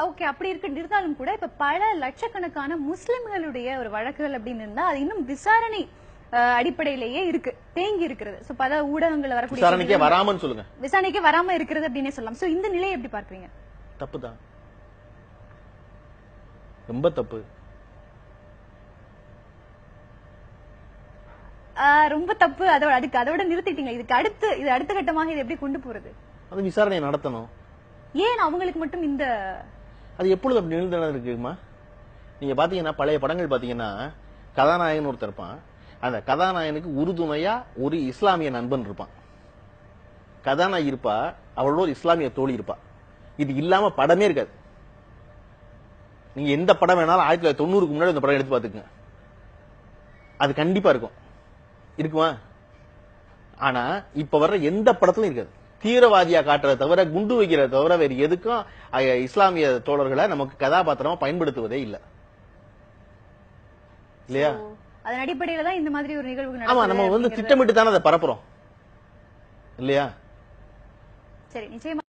Okay, அப்படி இருந்தாலும் கூட இப்ப பல லட்சக்கணக்கான முஸ்லிம்களுடைய ஒரு வழக்குகள் அப்படின்னு இருந்தா அது இன்னும் விசாரணை அடிப்படையிலேயே இருக்கு, தேங்கி இருக்கிறது. சோ பல ஊடகங்கள் வரக்கூடிய விசாரணைக்கே வராமன்னு சொல்லுங்க, விசாரணைக்கே வராம இருக்கிறது அப்படின்னே சொல்லலாம். சோ இந்த நிலையை எப்படி பார்க்கறீங்க? தப்புதான், ரொம்ப தப்பு. ரொம்ப தப்பு. அதோட நிறுத்திட்டீங்க. இது அடுத்த கட்டமாக இது எப்படி கொண்டு போறது? அது விசாரணை நடத்தணும். ஏன் அவங்களுக்கு மட்டும் இந்த அது எப்பொழுது அப்படி நிறுத்தம் இருக்குமா? நீங்க பாத்தீங்கன்னா பழைய படங்கள் பாத்தீங்கன்னா கதாநாயகன் ஒருத்தர் இருப்பான். அந்த கதாநாயகனுக்கு உறுதுணையா ஒரு இஸ்லாமிய நண்பன் இருப்பான். கதாநாயகி இருப்பா, அவளோட ஒரு இஸ்லாமிய தோழி இருப்பா. இது இல்லாம படமே இருக்காது. நீங்க எந்த படம் வேணாலும் 1990க்கு முன்னாடி இந்த படம் எடுத்து பாத்துக்குங்க, அது கண்டிப்பா இருக்கும். இருக்குமா? ஆனா இப்ப வர்ற எந்த படத்திலும் இருக்காது. தீவிரவாதியா காட்டுறத தவிர, குண்டு வைக்கிறத தவிர வேறு எதுக்கும் இஸ்லாமிய தோழர்களை நமக்கு கதாபாத்திரமா பயன்படுத்துவதே இல்ல, இல்லையா? அதன் அடிப்படையில தான் இந்த மாதிரி ஒரு நிகழ்வு. ஆமா, நம்ம திட்டமிட்டு தானே அதை பரப்புறோம், இல்லையா? சரி, நிச்சயமா.